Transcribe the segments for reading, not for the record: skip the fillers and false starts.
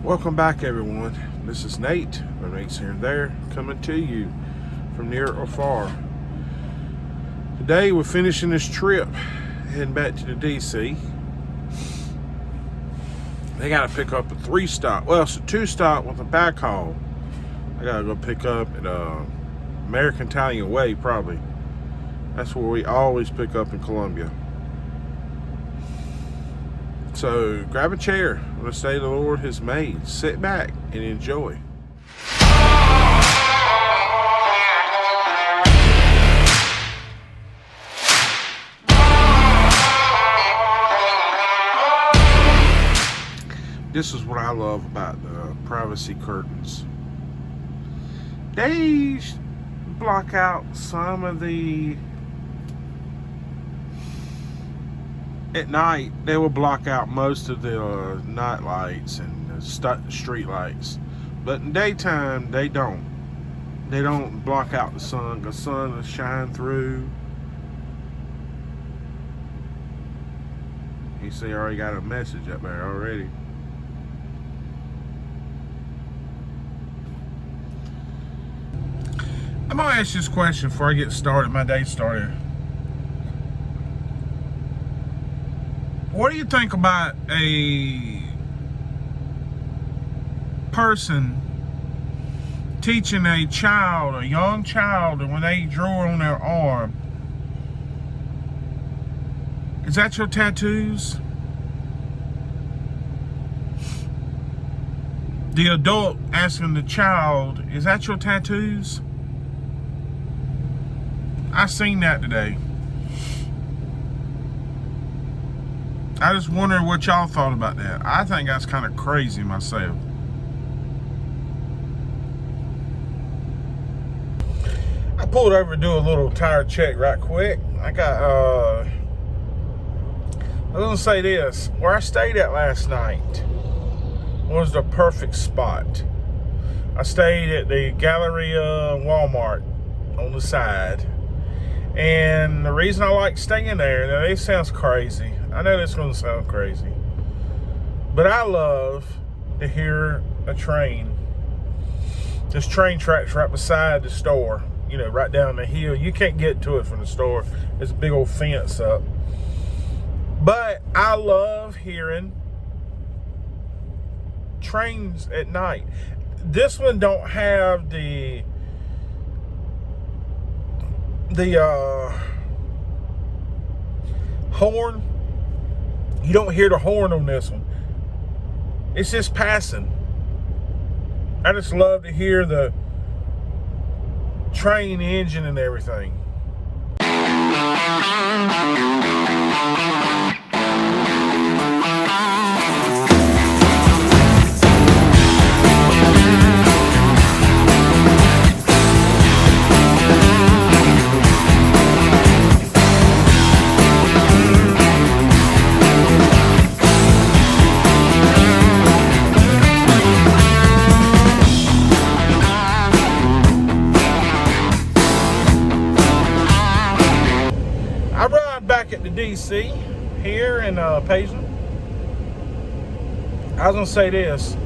Welcome back, everyone. This is Nate from Nate's Here and There, coming to you from near or far. Today we're finishing this trip, heading back to the DC. They got to pick up a 3-stop. Well, it's a 2-stop with a backhaul. I got to go pick up at American Italian Way, probably. That's where we always pick up in Columbia. So grab a chair on the day the Lord has made. Sit back and enjoy. This is what I love about the privacy curtains. They block out some of the... At night, they will block out most of the night lights and the street lights. But in daytime, they don't. They don't block out the sun. The sun will shine through. You see, I already got a message up there already. I'm gonna ask you this question before I get started, my day started. What do you think about a person teaching a child, a young child, when they draw on their arm? Is that your tattoos? The adult asking the child, is that your tattoos? I seen that today. I just wonder what y'all thought about that. I think that's kind of crazy myself. I pulled over to do a little tire check right quick. I was gonna say this. Where I stayed at last night was the perfect spot. I stayed at the Galleria Walmart on the side. And the reason I like staying there, now this sounds crazy. I know this is going to sound crazy. But I love to hear a train. This train track's right beside the store. You know, right down the hill. You can't get to it from the store. There's a big old fence up. But I love hearing trains at night. This one don't have the horn. You don't hear the horn on this one. It's just passing. I just love to hear the train engine and everything. At the DC here in Payson. I was gonna say this.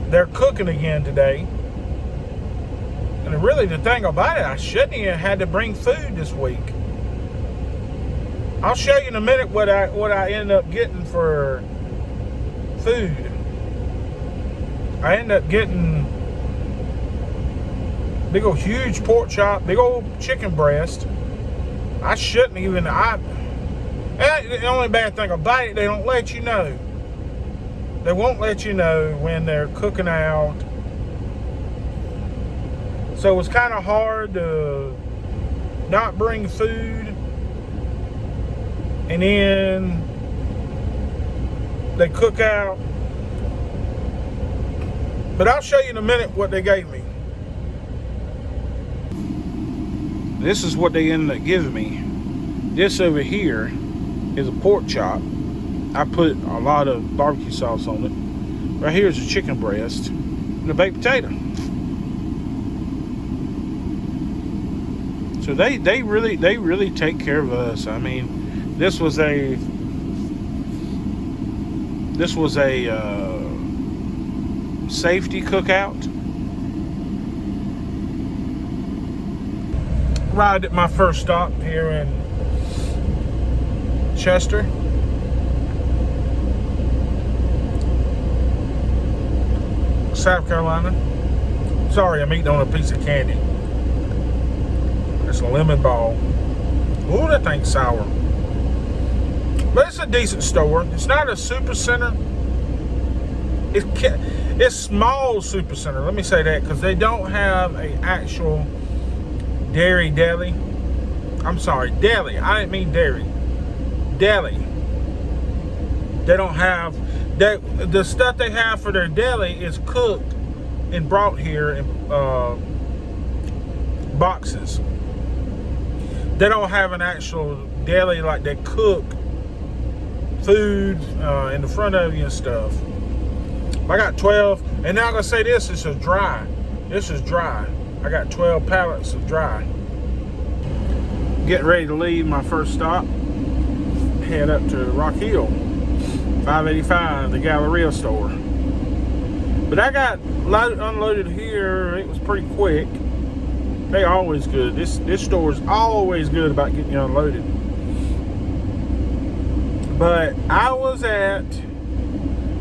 They're cooking again today, and really the thing about it, I shouldn't have had to bring food this week. I'll show you in a minute what I end up getting for food. I end up getting big old huge pork chop, big old chicken breast. I shouldn't even, the only bad thing about it, they don't let you know. They won't let you know when they're cooking out. So it's kind of hard to not bring food. And then they cook out. But I'll show you in a minute what they gave me. This is what they ended up giving me. This over here is a pork chop. I put a lot of barbecue sauce on it. Right here is a chicken breast and a baked potato. So they really take care of us. I mean, this was a This was a safety cookout. Arrived at my first stop here in Chester. South Carolina. Sorry, I'm eating on a piece of candy. It's a lemon ball. Ooh, that thing's sour. But it's a decent store. It's not a super center. It's small super center. Let me say that, because they don't have an actual dairy deli. I'm sorry, deli. I didn't mean dairy. Deli. They don't have the stuff they have for their deli is cooked and brought here in boxes. They don't have an actual deli like they cook food in the front of you and stuff. I got 12, and now I'm gonna say this is dry. This is dry. I got 12 pallets of dry. Getting ready to leave my first stop. Head up to Rock Hill, 585, the Galleria store. But I got unloaded here. It was pretty quick. They always good. This store is always good about getting you unloaded. But I was at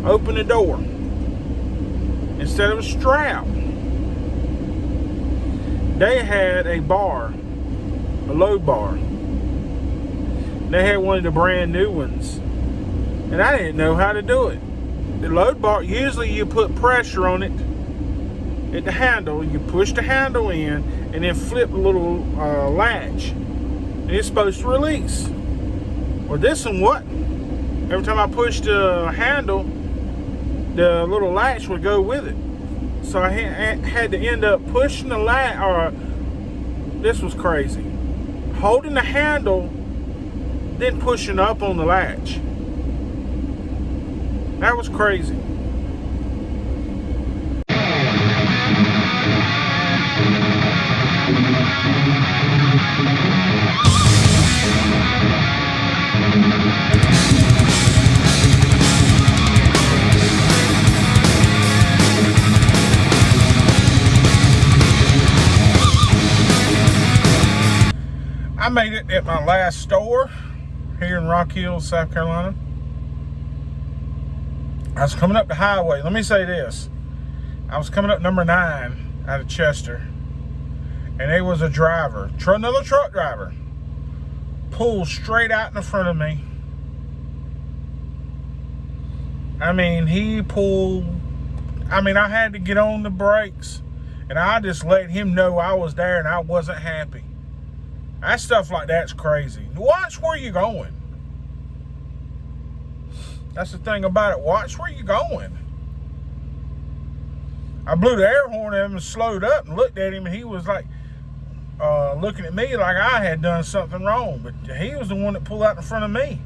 open the door instead of a strap. They had a bar, a load bar. They had one of the brand new ones, and I didn't know how to do it. The load bar, usually you put pressure on it at the handle. You push the handle in and then flip a little latch, and it's supposed to release. Well, this one wasn't. Every time I pushed the handle, the little latch would go with it. So I had to end up pushing the latch, or this was crazy. Holding the handle, then pushing up on the latch. That was crazy. I made it at my last store here in Rock Hill, South Carolina. I was coming up the highway. Let me say this. I was coming up number 9 out of Chester, and there was a driver, another truck driver, pulled straight out in the front of me. I mean, I had to get on the brakes, and I just let him know I was there and I wasn't happy. That stuff like that's crazy. Watch where you're going. That's the thing about it. Watch where you're going. I blew the air horn at him and slowed up and looked at him, and he was like looking at me like I had done something wrong. But he was the one that pulled out in front of me.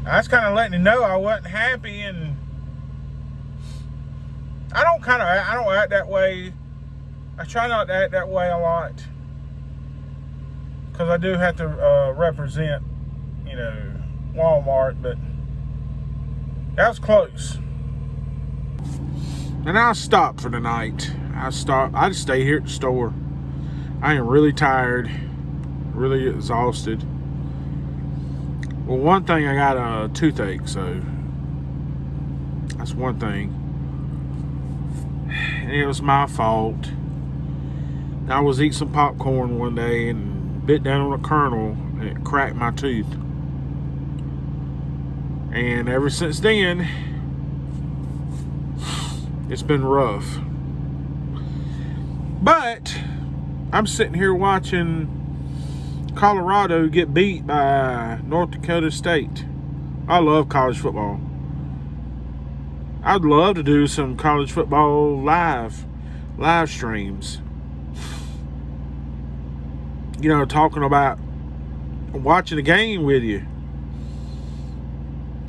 I was kind of letting him know I wasn't happy, and I don't act that way. I try not to act that way a lot, because I do have to represent, Walmart, but that was close. And I stopped for the night. I just stay here at the store. I am really tired, really exhausted. Well, one thing, I got a toothache, so that's one thing. And it was my fault. I was eating some popcorn one day and bit down on a kernel, and it cracked my tooth. And ever since then, it's been rough. But I'm sitting here watching Colorado get beat by North Dakota State. I love college football. I'd love to do some college football live streams. Talking about watching the game with you.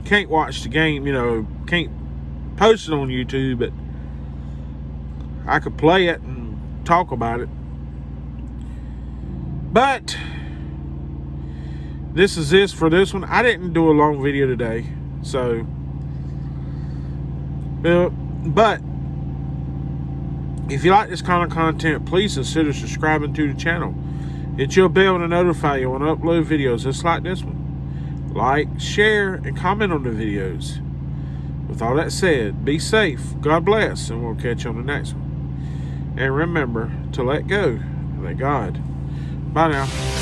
Can't watch the game, can't post it on YouTube, but I could play it and talk about it. But this is for this one. I didn't do a long video today. So, but if you like this kind of content, please consider subscribing to the channel. Hit your bell to notify you when I upload videos just like this one. Like, share, and comment on the videos. With all that said, be safe, God bless, and we'll catch you on the next one. And remember to let go and let God. Bye now.